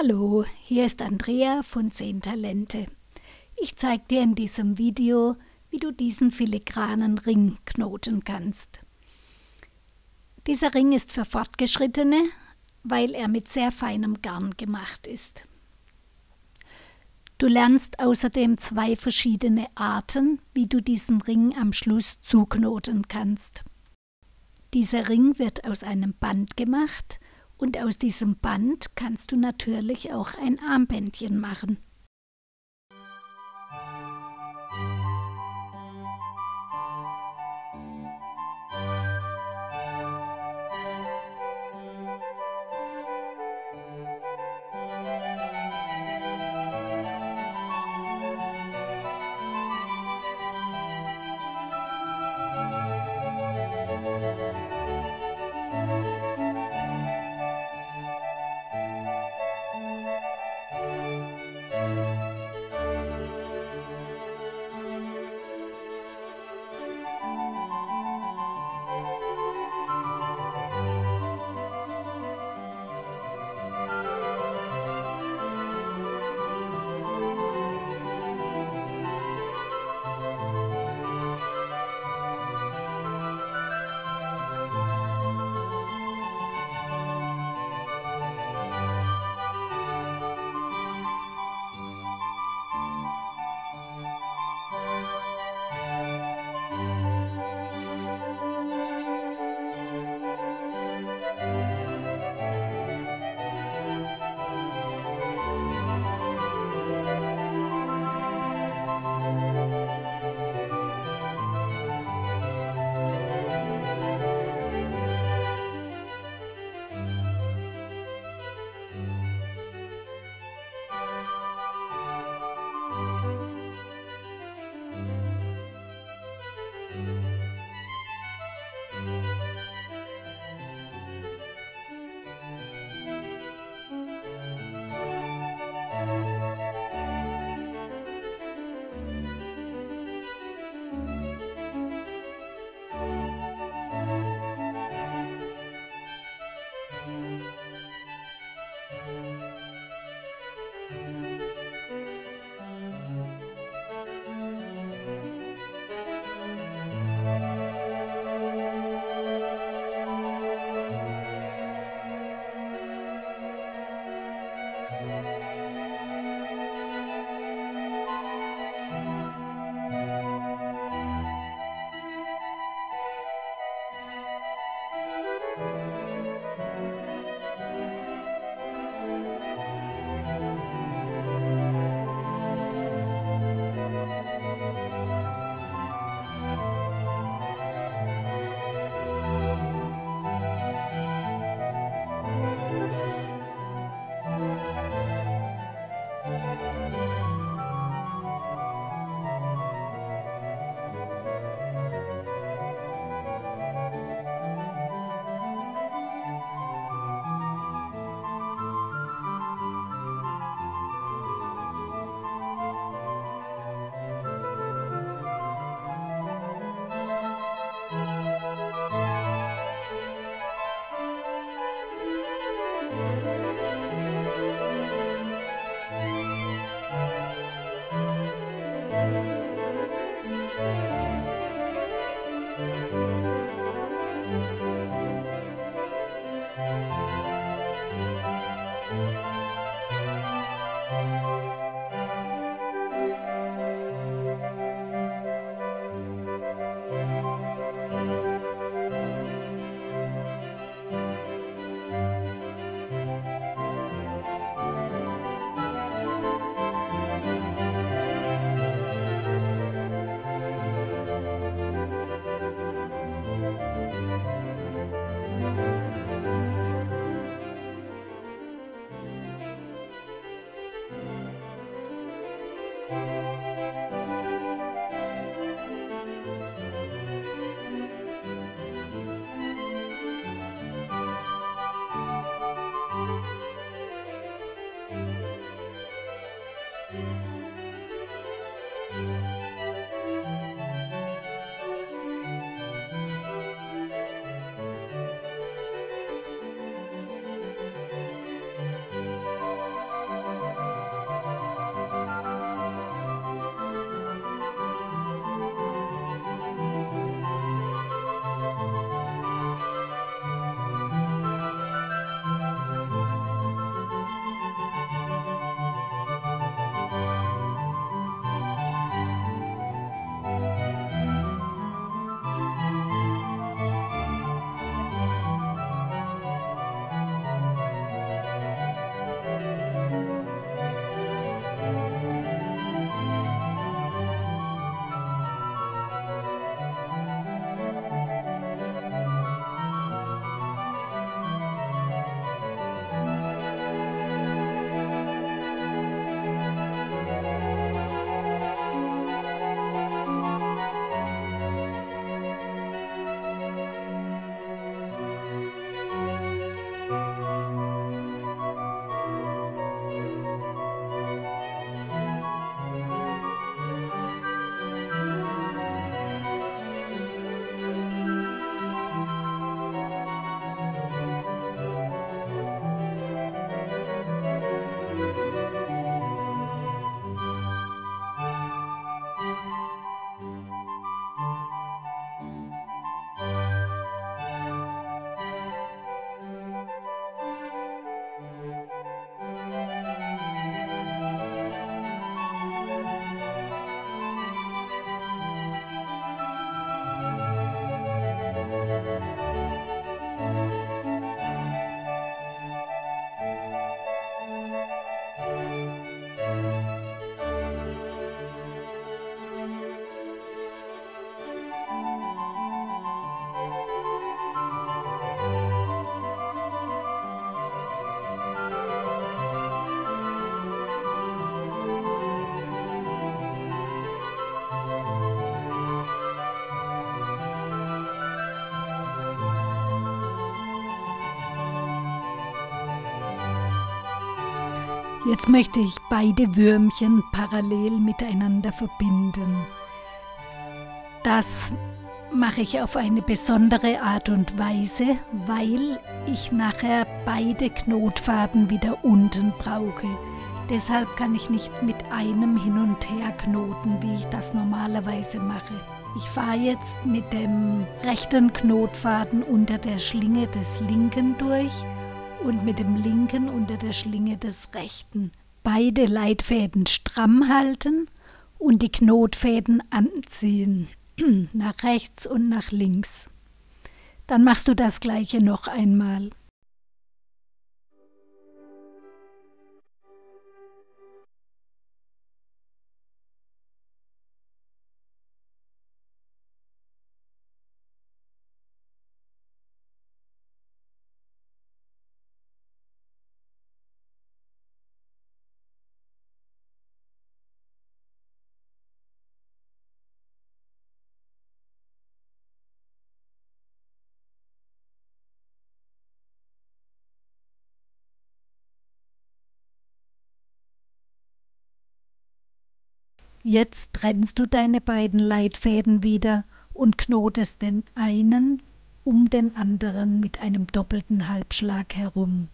Hallo, hier ist Andrea von 10 Talente. Ich zeige dir in diesem Video, wie du diesen filigranen Ring knoten kannst. Dieser Ring ist für Fortgeschrittene, weil er mit sehr feinem Garn gemacht ist. Du lernst außerdem 2 verschiedene Arten, wie du diesen Ring am Schluss zuknoten kannst. Dieser Ring wird aus einem Band gemacht und aus diesem Band kannst du natürlich auch ein Armbändchen machen. Jetzt möchte ich beide Würmchen parallel miteinander verbinden. Das mache ich auf eine besondere Art und Weise, weil ich nachher beide Knotfaden wieder unten brauche. Deshalb kann ich nicht mit einem hin und her knoten, wie ich das normalerweise mache. Ich fahre jetzt mit dem rechten Knotfaden unter der Schlinge des linken durch und mit dem linken unter der Schlinge des rechten. Beide Leitfäden stramm halten und die Knotfäden anziehen, nach rechts und nach links. Dann machst du das gleiche noch einmal. Jetzt trennst du deine beiden Leitfäden wieder und knotest den einen um den anderen mit einem doppelten Halbschlag herum.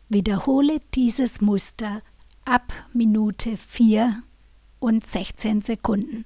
Wiederhole dieses Muster ab Minute 4 und 16 Sekunden.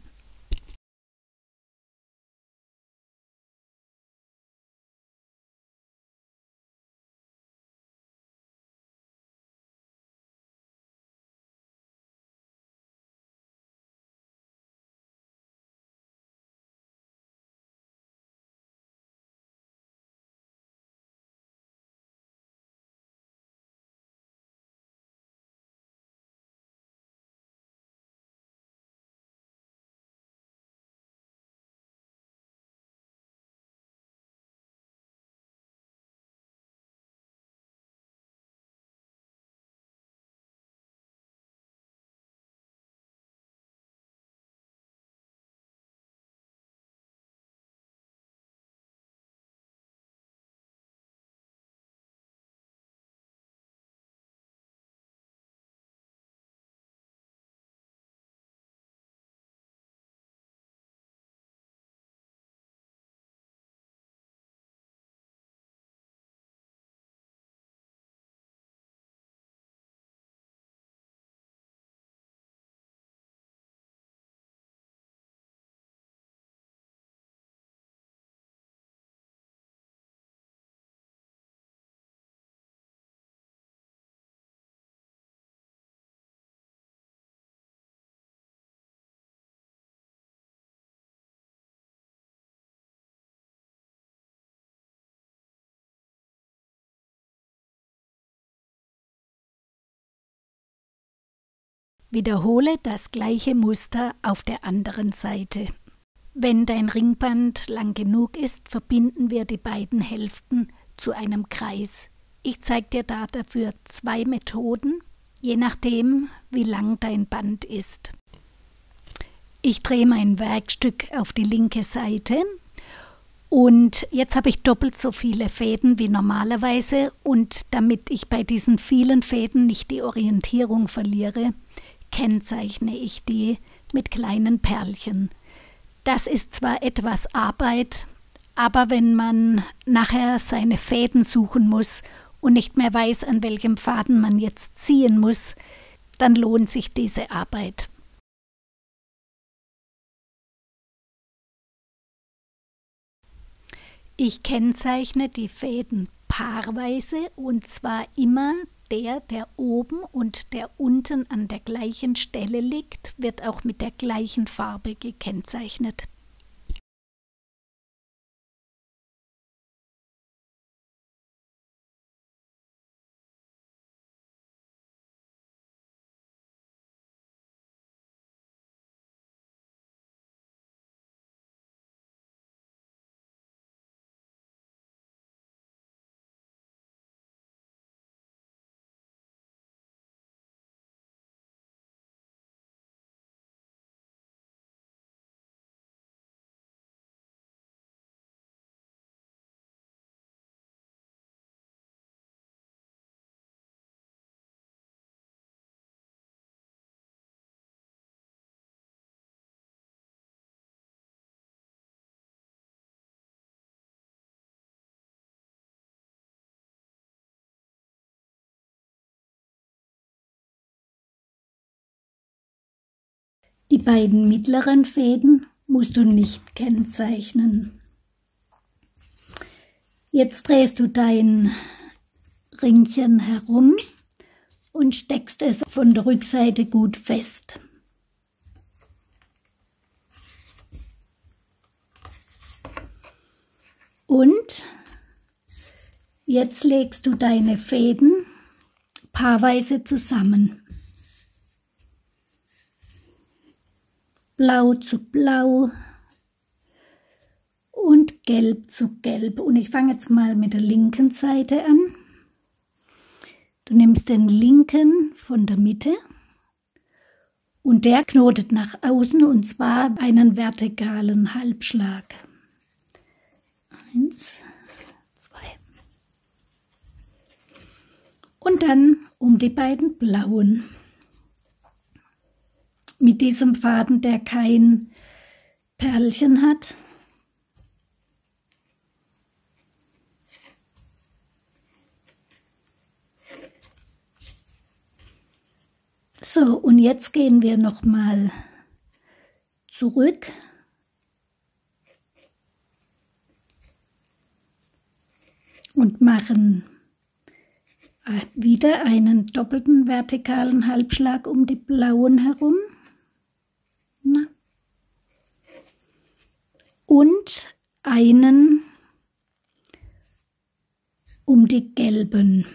Wiederhole das gleiche Muster auf der anderen Seite. Wenn dein Ringband lang genug ist, verbinden wir die beiden Hälften zu einem Kreis. Ich zeige dir dafür 2 Methoden, je nachdem, wie lang dein Band ist. Ich drehe mein Werkstück auf die linke Seite und jetzt habe ich doppelt so viele Fäden wie normalerweise, und damit ich bei diesen vielen Fäden nicht die Orientierung verliere, kennzeichne ich die mit kleinen Perlchen. Das ist zwar etwas Arbeit, aber wenn man nachher seine Fäden suchen muss und nicht mehr weiß, an welchem Faden man jetzt ziehen muss, dann lohnt sich diese Arbeit. Ich kennzeichne die Fäden paarweise, und zwar immer der oben und der unten an der gleichen Stelle liegt, wird auch mit der gleichen Farbe gekennzeichnet. Die beiden mittleren Fäden musst du nicht kennzeichnen. Jetzt drehst du dein Ringchen herum und steckst es von der Rückseite gut fest. Und jetzt legst du deine Fäden paarweise zusammen. Blau zu Blau und Gelb zu Gelb. Und ich fange jetzt mal mit der linken Seite an. Du nimmst den linken von der Mitte und der knotet nach außen, und zwar einen vertikalen Halbschlag. 1, 2. Und dann um die beiden blauen. Mit diesem Faden, der kein Perlchen hat. So, und jetzt gehen wir nochmal zurück. Und machen wieder einen doppelten vertikalen Halbschlag um die blauen herum. Und einen um die gelben.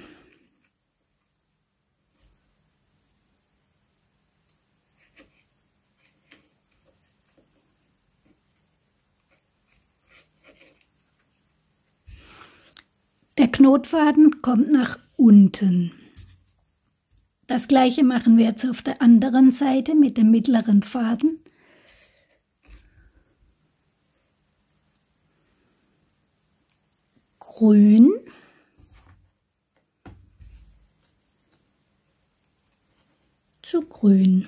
Der Knotfaden kommt nach unten. Das gleiche machen wir jetzt auf der anderen Seite mit dem mittleren Faden. Grün, zu grün,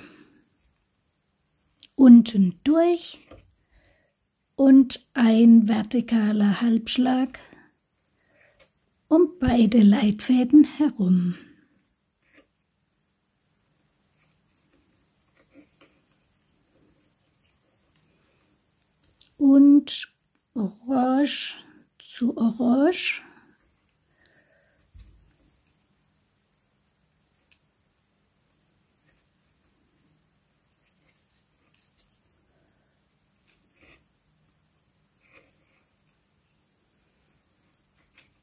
unten durch und ein vertikaler Halbschlag um beide Leitfäden herum. Und Orange zu Orange.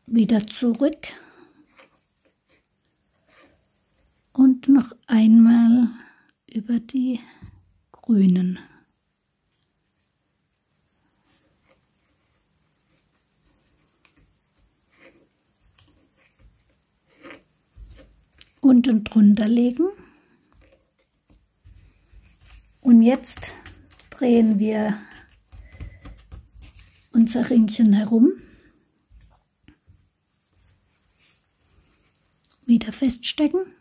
Wieder zurück und noch einmal über die grünen. Unten drunter legen. Und jetzt drehen wir unser Ringchen herum. Wieder feststecken.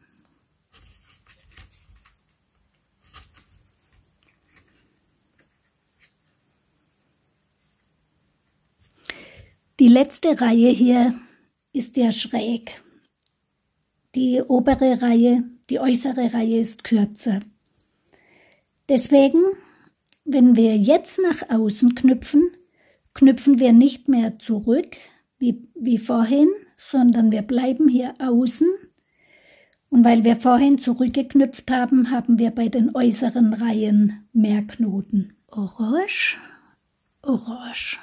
Die letzte Reihe hier ist ja schräg. Die obere Reihe, die äußere Reihe ist kürzer. Deswegen, wenn wir jetzt nach außen knüpfen, knüpfen wir nicht mehr zurück wie vorhin, sondern wir bleiben hier außen. Und weil wir vorhin zurückgeknüpft haben, haben wir bei den äußeren Reihen mehr Knoten. Orange, orange.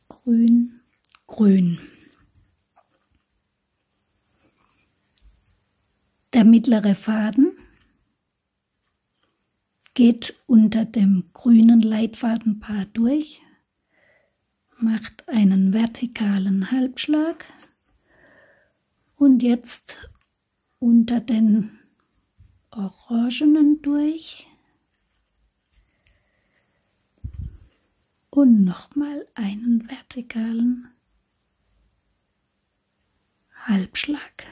Grün, grün. Der mittlere Faden geht unter dem grünen Leitfadenpaar durch, macht einen vertikalen Halbschlag und jetzt unter den orangenen durch und nochmal einen vertikalen Halbschlag.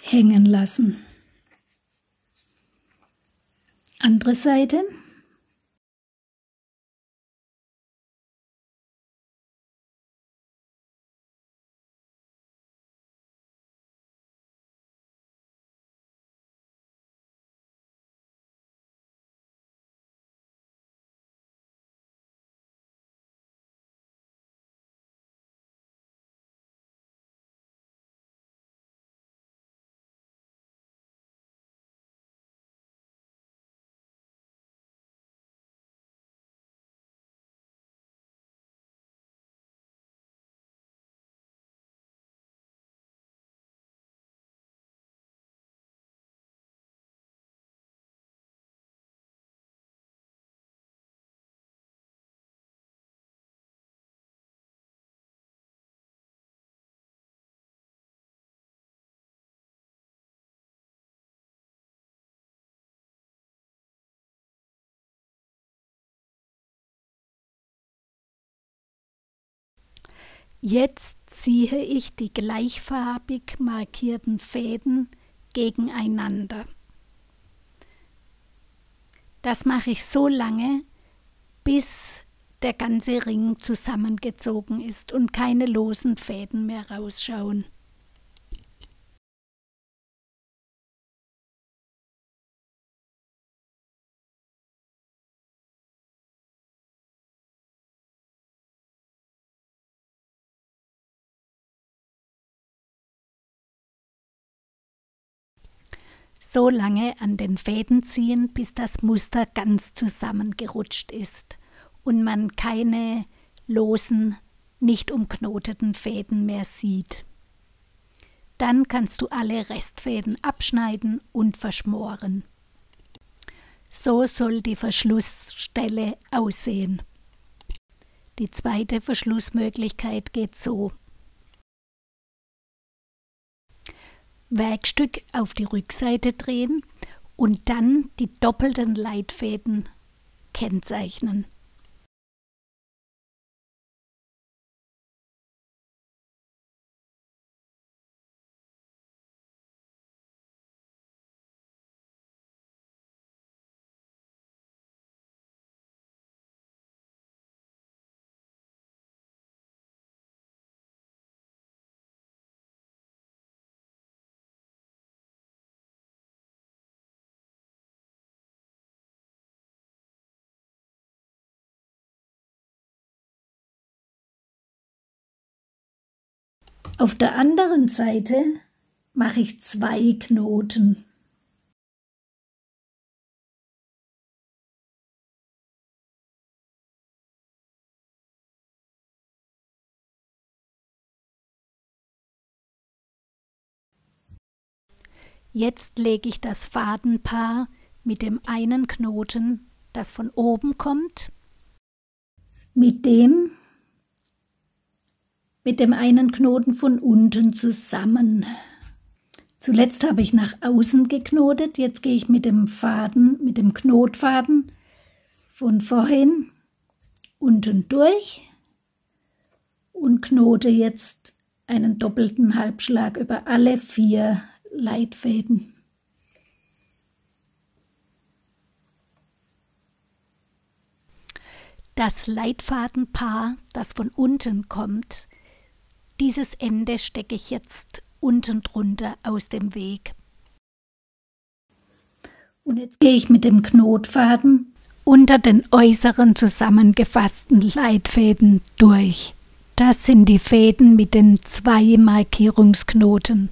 Hängen lassen. Andere Seite. Jetzt ziehe ich die gleichfarbig markierten Fäden gegeneinander. Das mache ich so lange, bis der ganze Ring zusammengezogen ist und keine losen Fäden mehr rausschauen. So lange an den Fäden ziehen, bis das Muster ganz zusammengerutscht ist und man keine losen, nicht umknoteten Fäden mehr sieht. Dann kannst du alle Restfäden abschneiden und verschmoren. So soll die Verschlussstelle aussehen. Die zweite Verschlussmöglichkeit geht so. Werkstück auf die Rückseite drehen und dann die doppelten Leitfäden kennzeichnen. Auf der anderen Seite mache ich 2 Knoten. Jetzt lege ich das Fadenpaar mit dem einen Knoten, das von oben kommt, mit dem einen Knoten von unten zusammen. Zuletzt habe ich nach außen geknotet, jetzt gehe ich mit dem Knotfaden von vorhin unten durch und knote jetzt einen doppelten Halbschlag über alle 4 Leitfäden. Das Leitfadenpaar, das von unten kommt, dieses Ende stecke ich jetzt unten drunter aus dem Weg. Und jetzt gehe ich mit dem Knotfaden unter den äußeren zusammengefassten Leitfäden durch. Das sind die Fäden mit den 2 Markierungsknoten.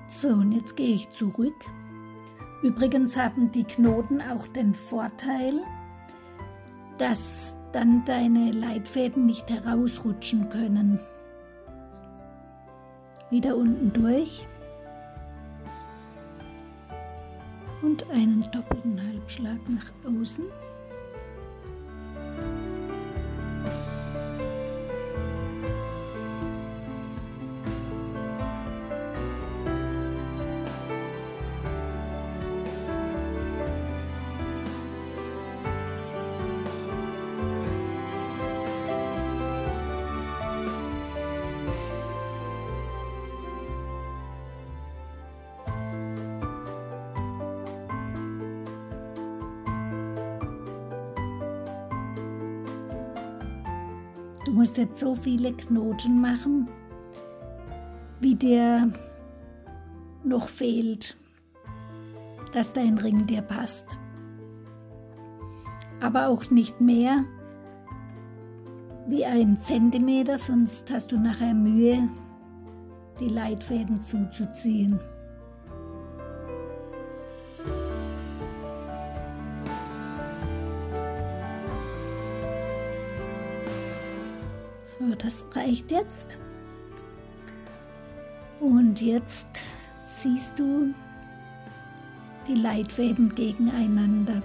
So, und jetzt gehe ich zurück. Übrigens haben die Knoten auch den Vorteil, dass dann deine Leitfäden nicht herausrutschen können. Wieder unten durch und einen doppelten Halbschlag nach außen. Du musst jetzt so viele Knoten machen, wie dir noch fehlt, dass dein Ring dir passt. Aber auch nicht mehr wie 1 Zentimeter, sonst hast du nachher Mühe, die Leitfäden zuzuziehen. So, das reicht jetzt. Und jetzt ziehst du die Leitfäden gegeneinander.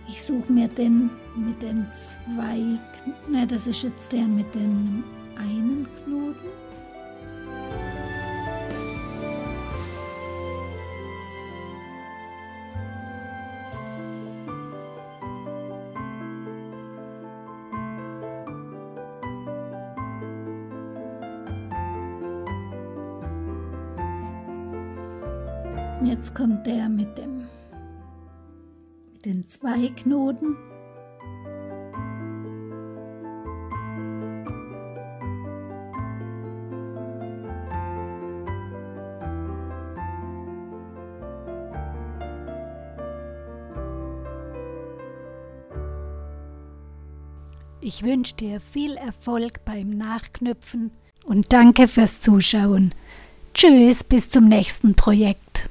Ich suche mir den mit den 2, das ist jetzt der mit dem einen Knoten. Jetzt kommt der mit den 2 Knoten. Ich wünsche dir viel Erfolg beim Nachknüpfen und danke fürs Zuschauen. Tschüss, bis zum nächsten Projekt.